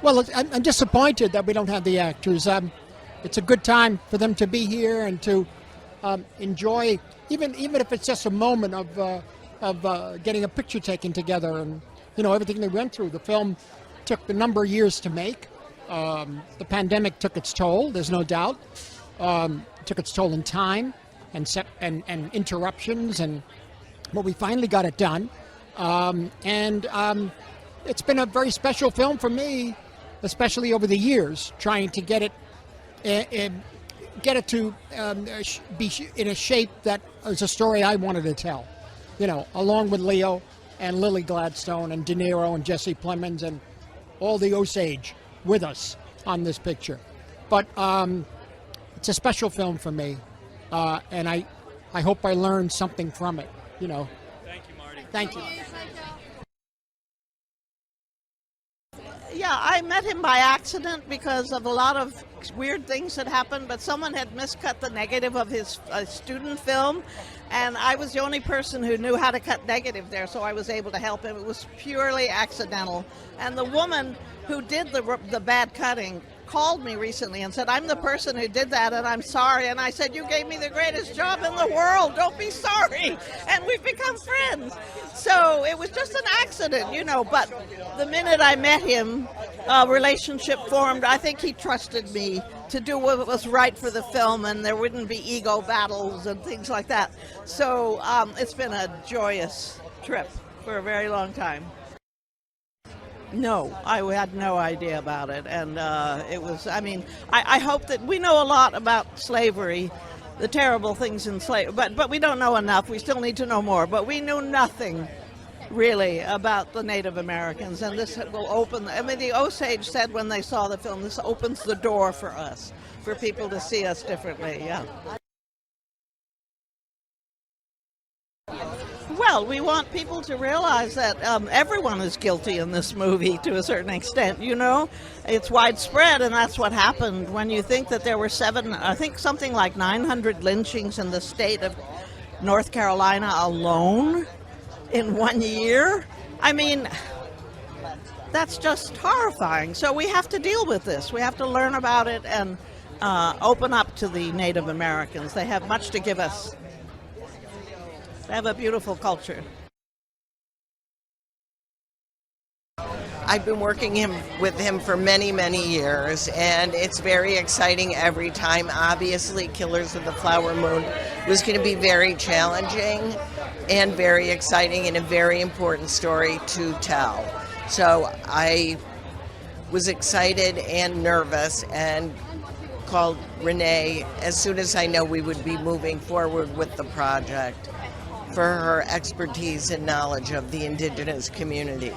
Well, I'm disappointed that we don't have the actors. It's a good time for them to be here and to enjoy, even if it's just a moment of getting a picture taken together, and everything they went through. The film took a number of years to make. The pandemic took its toll. There's no doubt. It took its toll in time and interruptions, but we finally got it done. It's been a very special film for me, especially over the years, trying to get it to be in a shape that is a story I wanted to tell. Along with Leo and Lily Gladstone and De Niro and Jesse Plemons and all the Osage with us on this picture. But it's a special film for me, and I hope I learned something from it. Thank you, Marty. Thank you. Yeah, I met him by accident because of a lot of weird things that happened, but someone had miscut the negative of his student film, and I was the only person who knew how to cut negative there, so I was able to help him. It was purely accidental. And the woman who did the bad cutting called me recently and said, I'm the person who did that and I'm sorry. And I said, you gave me the greatest job in the world, don't be sorry. And we've become friends. So it was just an accident, but the minute I met him, a relationship formed. I think he trusted me to do what was right for the film, and there wouldn't be ego battles and things like that. So it's been a joyous trip for a very long time. No, I had no idea about it, and it was, I hope that we know a lot about slavery, the terrible things in slavery, but we don't know enough. We still need to know more, but we knew nothing really about the Native Americans, and this will open, the Osage said when they saw the film, this opens the door for us, for people to see us differently, yeah. Well, we want people to realize that everyone is guilty in this movie to a certain extent, It's widespread, and that's what happened when you think that there were something like 900 lynchings in the state of North Carolina alone in 1 year. That's just horrifying. So we have to deal with this. We have to learn about it and open up to the Native Americans. They have much to give us. They have a beautiful culture. I've been working with him for many, many years, and it's very exciting every time. Obviously, Killers of the Flower Moon was going to be very challenging and very exciting and a very important story to tell. So I was excited and nervous and called Rene as soon as I know we would be moving forward with the project for her expertise and knowledge of the indigenous community.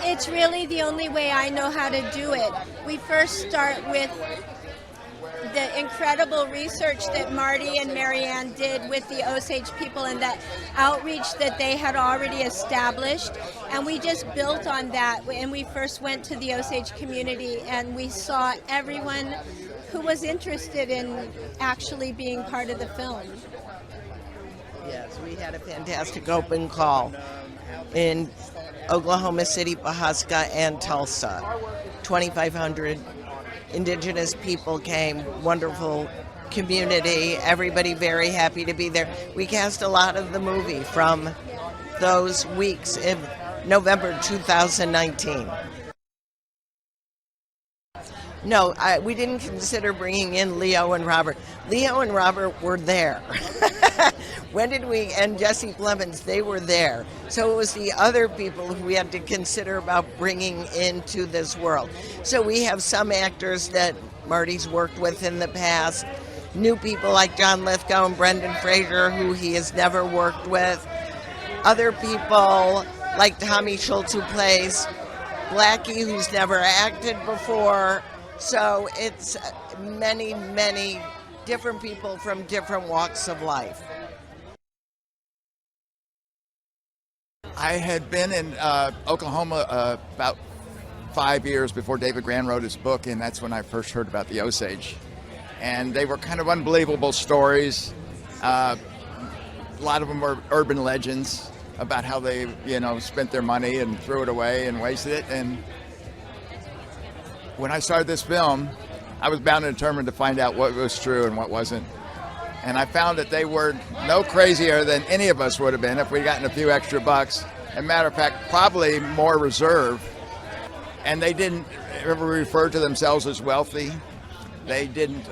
It's really the only way I know how to do it. We first start with the incredible research that Marty and Marianne did with the Osage people and that outreach that they had already established, and we just built on that. And we first went to the Osage community and we saw everyone who was interested in actually being part of the film. Yes, we had a fantastic open call in Oklahoma City, Pawhuska, and Tulsa. 2,500 indigenous people came, wonderful community, everybody very happy to be there. We cast a lot of the movie from those weeks in November 2019. No, we didn't consider bringing in Leo and Robert. Leo and Robert were there. When did we, and Jesse Plemons, they were there. So it was the other people who we had to consider about bringing into this world. So we have some actors that Marty's worked with in the past, new people like John Lithgow and Brendan Fraser, who he has never worked with, other people like Tommy Schultz, who plays Blackie, who's never acted before. So it's many, many different people from different walks of life. I had been in Oklahoma about 5 years before David Grann wrote his book, and that's when I first heard about the Osage. And they were kind of unbelievable stories. A lot of them were urban legends, about how they, spent their money and threw it away and wasted it. And when I started this film, I was bound and determined to find out what was true and what wasn't. And I found that they were no crazier than any of us would have been if we'd gotten a few extra bucks. As a matter of fact, probably more reserved. And they didn't ever refer to themselves as wealthy. They didn't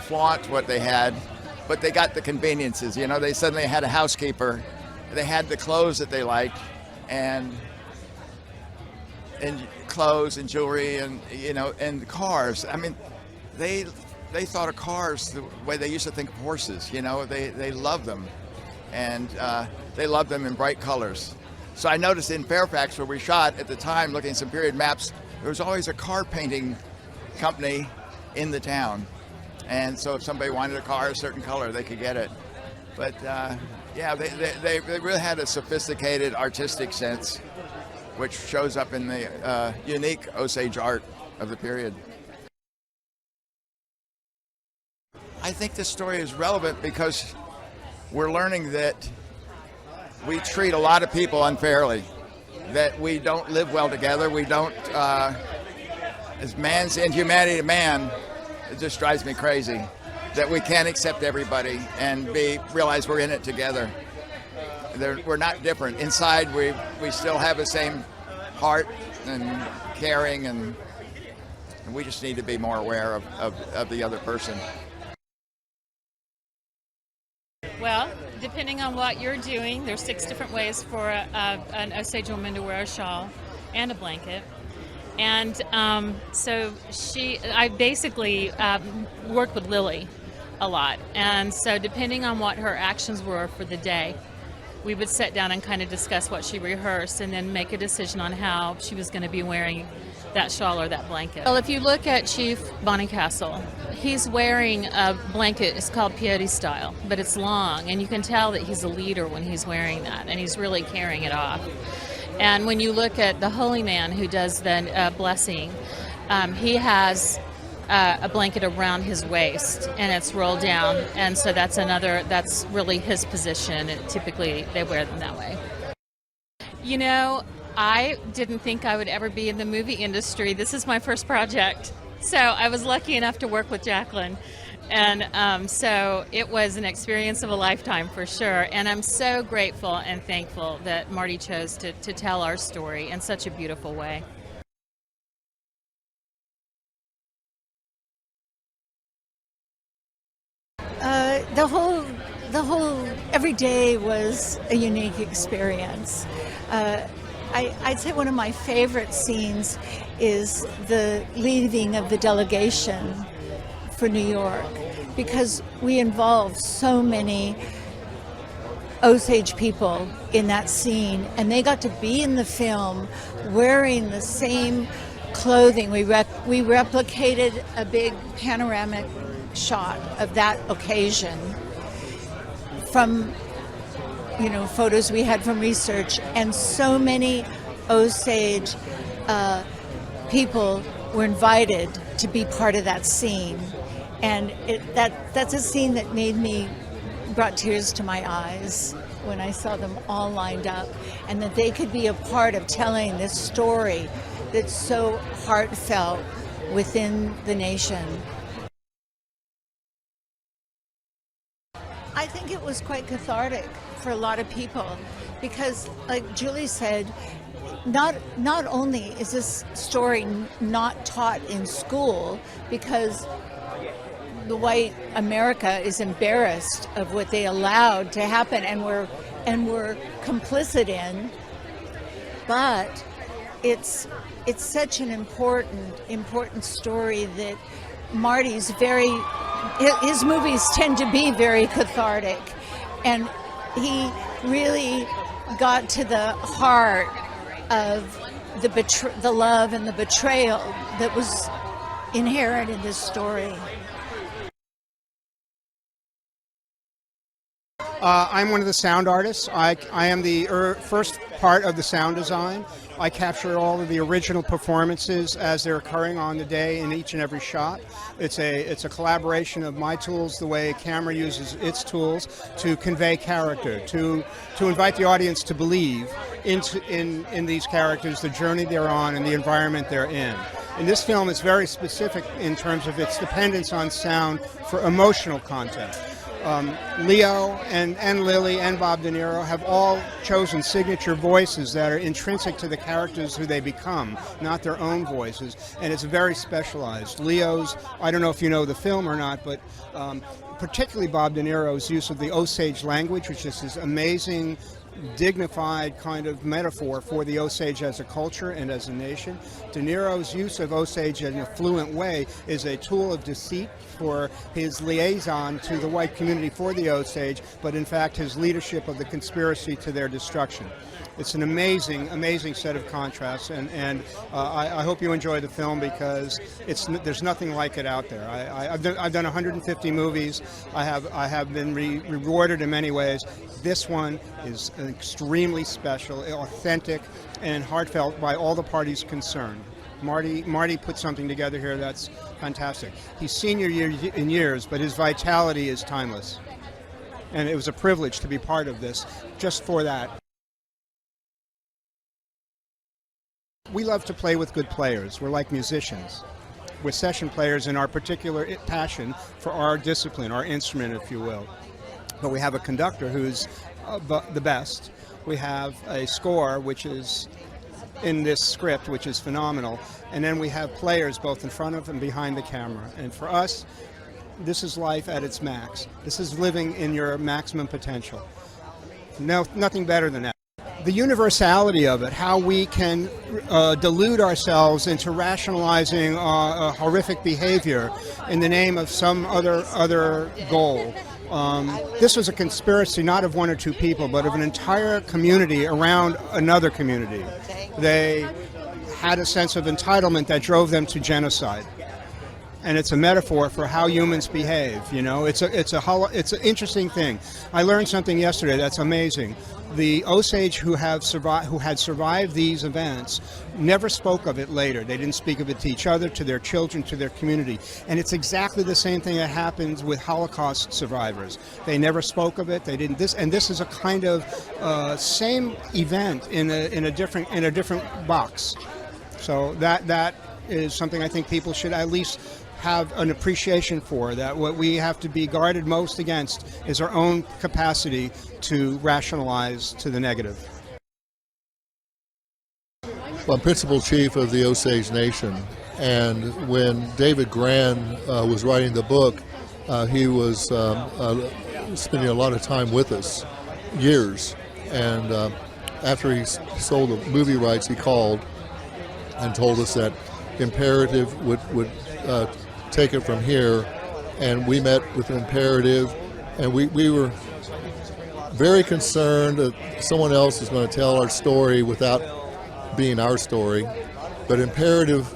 flaunt what they had, but they got the conveniences. They suddenly had a housekeeper. They had the clothes that they liked, and clothes and jewelry, and and cars. I mean, they thought of cars the way they used to think of horses. They loved them, and they loved them in bright colors. So I noticed in Fairfax, where we shot at the time, looking at some period maps, there was always a car painting company in the town. And so if somebody wanted a car a certain color, they could get it. But they really had a sophisticated artistic sense, which shows up in the unique Osage art of the period. I think this story is relevant because we're learning that we treat a lot of people unfairly, that we don't live well together, we don't, as man's inhumanity to man, it just drives me crazy, that we can't accept everybody and realize we're in it together. We're not different. Inside, we still have the same heart and caring, and we just need to be more aware of the other person. Well, depending on what you're doing, there's 6 different ways for an Osage woman to wear a shawl and a blanket. And so I basically worked with Lily a lot. And so depending on what her actions were for the day, we would sit down and kind of discuss what she rehearsed and then make a decision on how she was going to be wearing that shawl or that blanket. Well, if you look at Chief Bonnycastle, he's wearing a blanket, it's called peyote style, but it's long, and you can tell that he's a leader when he's wearing that, and he's really carrying it off. And when you look at the holy man who does the blessing, he has a blanket around his waist, and it's rolled down, and so that's really his position, and typically they wear them that way. I didn't think I would ever be in the movie industry. This is my first project. So I was lucky enough to work with Jacqueline. And so it was an experience of a lifetime for sure. And I'm so grateful and thankful that Marty chose to tell our story in such a beautiful way. The whole every day was a unique experience. I'd say one of my favorite scenes is the leaving of the delegation for New York, because we involved so many Osage people in that scene, and they got to be in the film wearing the same clothing. We replicated a big panoramic shot of that occasion from photos we had from research, and so many Osage people were invited to be part of that scene, and that's a scene that brought tears to my eyes when I saw them all lined up, and that they could be a part of telling this story that's so heartfelt within the nation. I think it was quite cathartic for a lot of people, because like Julie said, not only is this story not taught in school because the white America is embarrassed of what they allowed to happen and we're complicit in, but it's such an important story that his movies tend to be very cathartic, and he really got to the heart of the love and the betrayal that was inherent in this story. I'm one of the sound artists. I am the first part of the sound design. I capture all of the original performances as they're occurring on the day in each and every shot. It's a collaboration of my tools, the way a camera uses its tools to convey character, to invite the audience to believe in these characters, the journey they're on, and the environment they're in. In this film, it's very specific in terms of its dependence on sound for emotional content. Leo and Lily and Bob De Niro have all chosen signature voices that are intrinsic to the characters who they become, not their own voices, and it's very specialized. Leo's, I don't know if you know the film or not, but particularly Bob De Niro's use of the Osage language, which is this amazing, dignified kind of metaphor for the Osage as a culture and as a nation. De Niro's use of Osage in a fluent way is a tool of deceit for his liaison to the white community for the Osage, but in fact his leadership of the conspiracy to their destruction. It's an amazing, amazing set of contrasts, and I hope you enjoy the film because there's nothing like it out there. I've done 150 movies. I have been rewarded in many ways. This one is extremely special, authentic, and heartfelt by all the parties concerned. Marty put something together here that's fantastic. He's senior in years, but his vitality is timeless. And it was a privilege to be part of this just for that. We love to play with good players. We're like musicians. We're session players in our particular passion for our discipline, our instrument, if you will. But we have a conductor who's the best. We have a score, which is in this script, which is phenomenal. And then we have players both in front of and behind the camera. And for us, this is life at its max. This is living in your maximum potential. No, nothing better than that. The universality of it, how we can delude ourselves into rationalizing horrific behavior in the name of some other goal. This was a conspiracy not of one or two people, but of an entire community around another community. They had a sense of entitlement that drove them to genocide. And it's a metaphor for how humans behave. You know, it's an interesting thing. I learned something yesterday that's amazing. The Osage who had survived these events never spoke of it later. They didn't speak of it to each other, to their children, to their community. And it's exactly the same thing that happens with Holocaust survivors. They never spoke of it. They didn't. This is a kind of same event in a different box. So that is something I think people should at least have an appreciation for, that what we have to be guarded most against is our own capacity to rationalize to the negative. Well, I'm principal chief of the Osage Nation, and when David Gran was writing the book, he was spending a lot of time with us, years, and after he sold the movie rights, he called and told us that Imperative would take it from here, and we met with Imperative, and we were very concerned that someone else is going to tell our story without being our story. But Imperative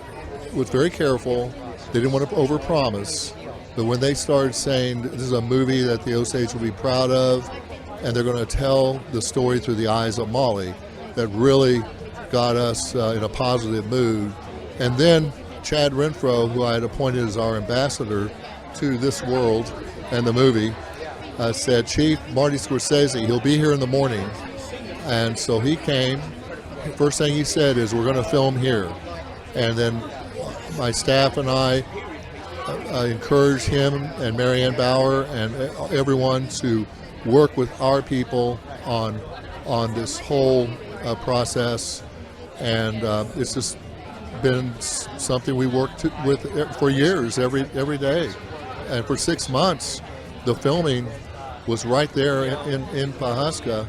was very careful. They didn't want to overpromise, but when they started saying this is a movie that the Osage will be proud of, and they're going to tell the story through the eyes of Molly, that really got us in a positive mood. And then Chad Renfro, who I had appointed as our ambassador to this world and the movie, said, Chief, Martin Scorsese, he'll be here in the morning. And so he came. First thing he said is, we're going to film here. And then my staff and I encouraged him and Marianne Bauer and everyone to work with our people on this whole process. And it's just been something we worked with for years, every day. And for 6 months, the filming was right there in Pawhuska,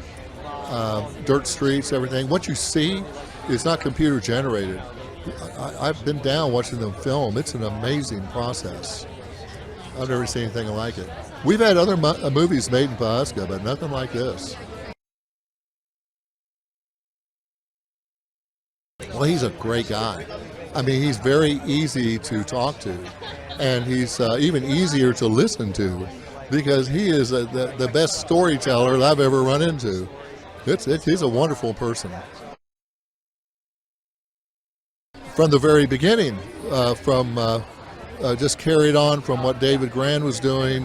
dirt streets, everything. What you see is not computer generated. I've been down watching them film. It's an amazing process. I've never seen anything like it. We've had other movies made in Pawhuska, but nothing like this. Well, he's a great guy. I mean, he's very easy to talk to, and he's even easier to listen to, because he is the best storyteller I've ever run into. He's a wonderful person. from the very beginning, just carried on from what David Grand was doing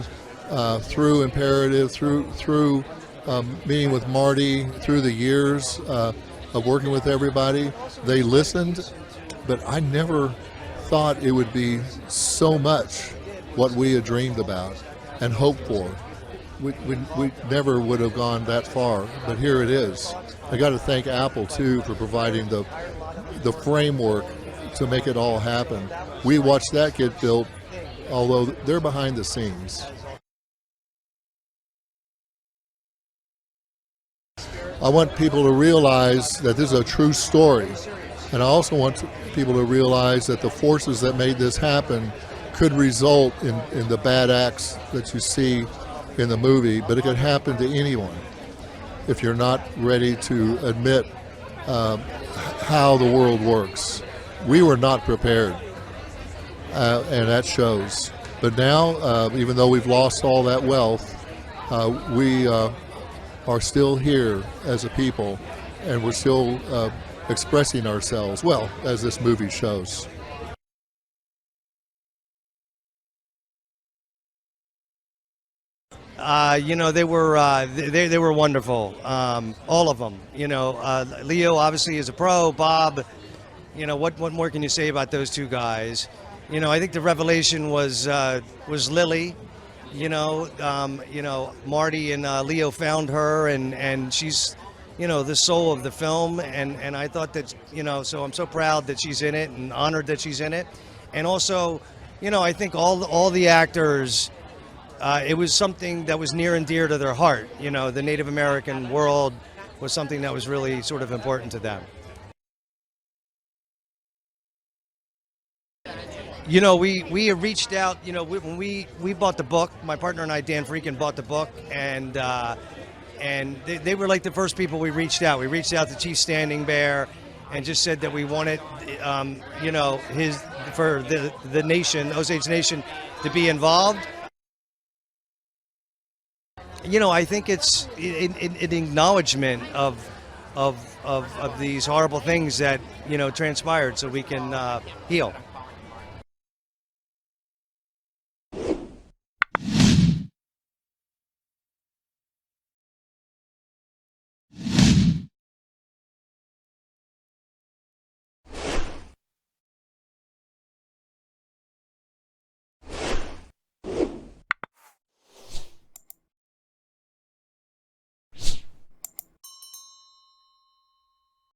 through Imperative, through meeting with Marty, through the years of working with everybody. They listened, but I never thought it would be so much what we had dreamed about and hoped for. We never would have gone that far, but here it is. I got to thank Apple too for providing the framework to make it all happen. We watched that get built, although they're behind the scenes. I want people to realize that this is a true story, and I also want people to realize that the forces that made this happen could result in the bad acts that you see in the movie, but it could happen to anyone if you're not ready to admit how the world works. We were not prepared, and that shows. But now, even though we've lost all that wealth, we are still here as a people, and we're still expressing ourselves, well, as this movie shows. They were wonderful, all of them. Leo obviously is a pro. Bob, what more can you say about those two guys? I think the revelation was Lily. Marty and Leo found her, and she's, the soul of the film. And I thought that, so I'm so proud that she's in it and honored that she's in it. And also, I think all the actors. It was something that was near and dear to their heart. The Native American world was something that was really sort of important to them. We reached out, when we bought the book, my partner and I, Dan Freakin, bought the book, and they were like the first people we reached out. We reached out to Chief Standing Bear and just said that we wanted, for the nation, Osage Nation, to be involved. I think it's an acknowledgement of these horrible things that transpired, so we can heal.